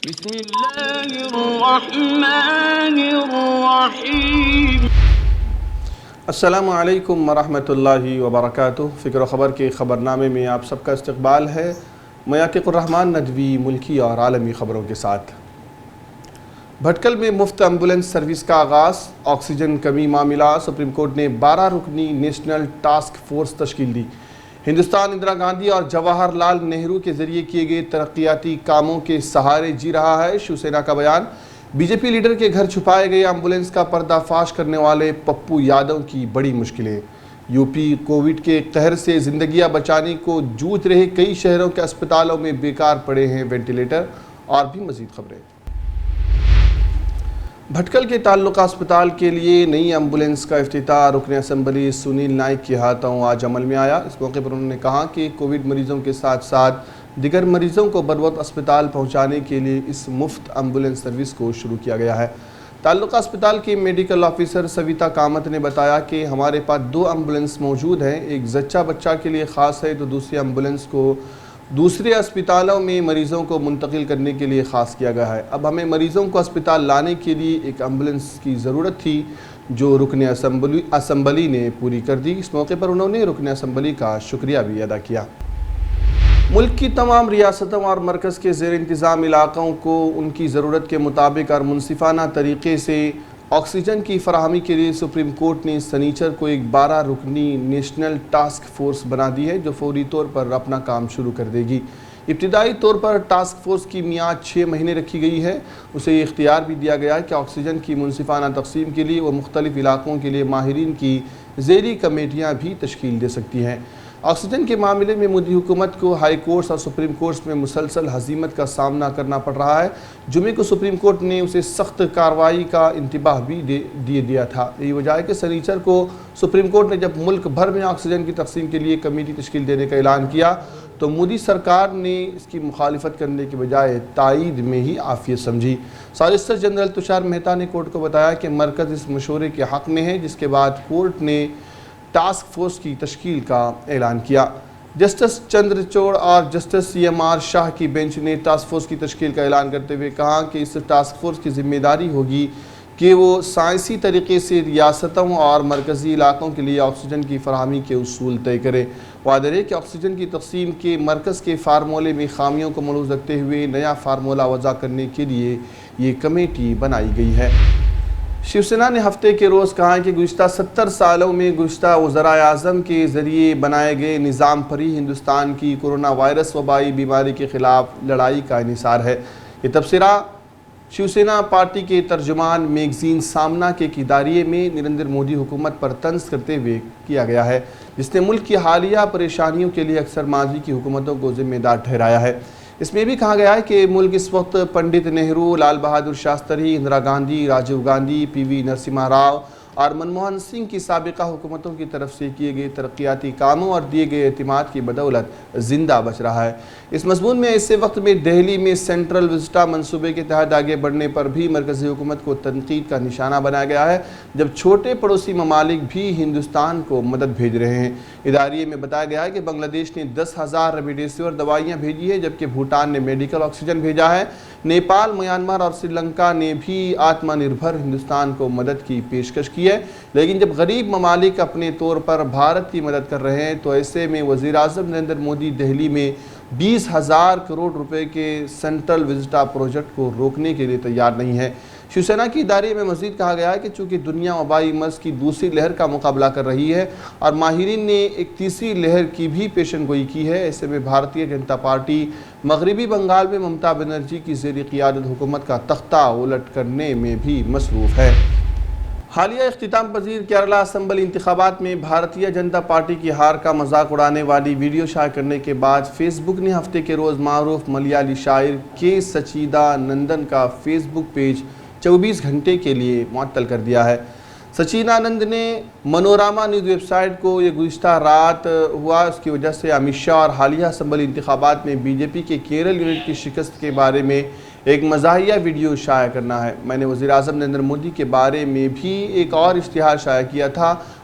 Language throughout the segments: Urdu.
بسم اللہ الرحمن الرحیم۔ السلام علیکم ورحمۃ اللہ وبرکاتہ۔ فکر و خبر کے خبرنامے میں آپ سب کا استقبال ہے۔ میں عاقب الرحمن ندوی ملکی اور عالمی خبروں کے ساتھ۔ بھٹکل میں مفت ایمبولینس سروس کا آغاز، آکسیجن کمی معاملہ، سپریم کورٹ نے 12 رکنی نیشنل ٹاسک فورس تشکیل دی۔ ہندوستان اندرا گاندھی اور جواہر لال نہرو کے ذریعے کیے گئے ترقیاتی کاموں کے سہارے جی رہا ہے، شیو سینا کا بیان۔ بی جے پی لیڈر کے گھر چھپائے گئے ایمبولینس کا پردہ فاش کرنے والے پپو یادو کی بڑی مشکلیں۔ یو پی کووڈ کے قہر سے زندگیاں بچانے کو جوجھ رہے کئی شہروں کے اسپتالوں میں بیکار پڑے ہیں وینٹیلیٹر۔ اور بھی مزید خبریں۔ بھٹکل کے تعلقہ اسپتال کے لیے نئی ایمبولینس کا افتتاح رکن اسمبلی سنیل نائک کے ہاتھوں آج عمل میں آیا۔ اس موقع پر انہوں نے کہا کہ کووڈ مریضوں کے ساتھ ساتھ دیگر مریضوں کو بروقت اسپتال پہنچانے کے لیے اس مفت ایمبولینس سروس کو شروع کیا گیا ہے۔ تعلقہ اسپتال کے میڈیکل آفیسر سویتا کامت نے بتایا کہ ہمارے پاس 2 ایمبولینس موجود ہیں، ایک زچہ بچہ کے لیے خاص ہے تو دوسری ایمبولینس کو دوسرے اسپتالوں میں مریضوں کو منتقل کرنے کے لیے خاص کیا گیا ہے۔ اب ہمیں مریضوں کو اسپتال لانے کے لیے ایک ایمبولینس کی ضرورت تھی جو رکن اسمبلی نے پوری کر دی۔ اس موقع پر انہوں نے رکن اسمبلی کا شکریہ بھی ادا کیا۔ ملک کی تمام ریاستوں اور مرکز کے زیر انتظام علاقوں کو ان کی ضرورت کے مطابق اور منصفانہ طریقے سے آکسیجن کی فراہمی کے لیے سپریم کورٹ نے سنیچر کو ایک 12 رکنی نیشنل ٹاسک فورس بنا دی ہے جو فوری طور پر اپنا کام شروع کر دے گی۔ ابتدائی طور پر ٹاسک فورس کی میعاد 6 مہینے رکھی گئی ہے۔ اسے یہ اختیار بھی دیا گیا ہے کہ آکسیجن کی منصفانہ تقسیم کے لیے وہ مختلف علاقوں کے لیے ماہرین کی ذیلی کمیٹیاں بھی تشکیل دے سکتی ہیں۔ آکسیجن کے معاملے میں مودی حکومت کو ہائی کورٹس اور سپریم کورٹس میں مسلسل ہزیمت کا سامنا کرنا پڑ رہا ہے۔ جمعے کو سپریم کورٹ نے اسے سخت کارروائی کا انتباہ بھی دیا تھا۔ یہی وجہ ہے کہ سنیچر کو سپریم کورٹ نے جب ملک بھر میں آکسیجن کی تقسیم کے لیے کمیٹی تشکیل دینے کا اعلان کیا تو مودی سرکار نے اس کی مخالفت کرنے کے بجائے تائید میں ہی عافیت سمجھی۔ سالیسیٹر جنرل تشار مہتا نے کورٹ کو بتایا کہ مرکز اس مشورے کے حق میں ہے، جس کے بعد کورٹ نے ٹاسک فورس کی تشکیل کا اعلان کیا۔ جسٹس چندرچوڑ اور جسٹس سی ایم آر شاہ کی بینچ نے ٹاسک فورس کی تشکیل کا اعلان کرتے ہوئے کہا کہ اس ٹاسک فورس کی ذمہ داری ہوگی کہ وہ سائنسی طریقے سے ریاستوں اور مرکزی علاقوں کے لیے آکسیجن کی فراہمی کے اصول طے کرے۔ وعدہ ہے کہ آکسیجن کی تقسیم کے مرکز کے فارمولے میں خامیوں کو ملحوظ رکھتے ہوئے نیا فارمولہ وضع کرنے کے لیے یہ کمیٹی بنائی گئی ہے۔ شیو سینا نے ہفتے کے روز کہا کہ گزشتہ 70 سالوں میں گزشتہ وزرائے اعظم کے ذریعے بنائے گئے نظام پر ہی ہندوستان کی کورونا وائرس وبائی بیماری کے خلاف لڑائی کا انحصار ہے۔ یہ تبصرہ شیو سینا پارٹی کے ترجمان میگزین سامنا کے اداریے میں نریندر مودی حکومت پر طنز کرتے ہوئے کیا گیا ہے، جس نے ملک کی حالیہ پریشانیوں کے لیے اکثر ماضی کی حکومتوں کو ذمہ دار ٹھہرایا ہے۔ اس میں بھی کہا گیا ہے کہ ملک اس وقت پنڈت نہرو، لال بہادر شاستری، اندرا گاندھی، راجیو گاندھی، پی وی نرسمہا راؤ اور منموہن سنگھ کی سابقہ حکومتوں کی طرف سے کیے گئے ترقیاتی کاموں اور دیے گئے اعتماد کی بدولت زندہ بچ رہا ہے۔ اس مضمون میں ایسے وقت میں دہلی میں سینٹرل وزٹا منصوبے کے تحت آگے بڑھنے پر بھی مرکزی حکومت کو تنقید کا نشانہ بنایا گیا ہے، جب چھوٹے پڑوسی ممالک بھی ہندوستان کو مدد بھیج رہے ہیں۔ اداریے میں بتایا گیا ہے کہ بنگلہ دیش نے 10,000 ریمڈیسیور دوائیاں بھیجی ہیں، جبکہ بھوٹان نے میڈیکل آکسیجن بھیجا ہے۔ نیپال، میانمار اور سری لنکا نے بھی آتما نربھر ہندوستان کو مدد کی پیشکش کی ہے، لیکن جب غریب ممالک اپنے طور پر بھارت کی مدد کر رہے ہیں تو ایسے میں وزیر اعظم نریندر مودی دہلی میں 20,000 کروڑ روپے کے سینٹرل وزٹا پروجیکٹ کو روکنے کے لیے تیار نہیں ہے۔ شیو سینا کی ادارے میں مزید کہا گیا ہے کہ چونکہ دنیا وبائی مرض کی دوسری لہر کا مقابلہ کر رہی ہے اور ماہرین نے ایک تیسری لہر کی بھی پیشن گوئی کی ہے، ایسے میں بھارتیہ جنتا پارٹی مغربی بنگال میں ممتا بنرجی کی زیر قیادت حکومت کا تختہ الٹ کرنے میں بھی مصروف ہے۔ حالیہ اختتام پذیر کیرالہ اسمبلی انتخابات میں بھارتیہ جنتا پارٹی کی ہار کا مذاق اڑانے والی ویڈیو شائع کرنے کے بعد فیس بک نے ہفتے کے روز معروف ملیالی شاعر کے سچیدا نندن کا فیس بک پیج 24 گھنٹے کے لیے معطل کر دیا ہے۔ سچیدانند نے منوراما نیوز ویب سائٹ کو یہ گزشتہ رات ہوا، اس کی وجہ سے امت شاہ اور حالیہ اسمبلی انتخابات میں بی جے پی کے کیرل یونٹ کی شکست کے بارے میں ایک مزاحیہ ویڈیو شائع کرنا ہے۔ میں نے وزیر اعظم نریندر مودی کے بارے میں بھی ایک اور اشتہار شائع کیا تھا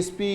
SP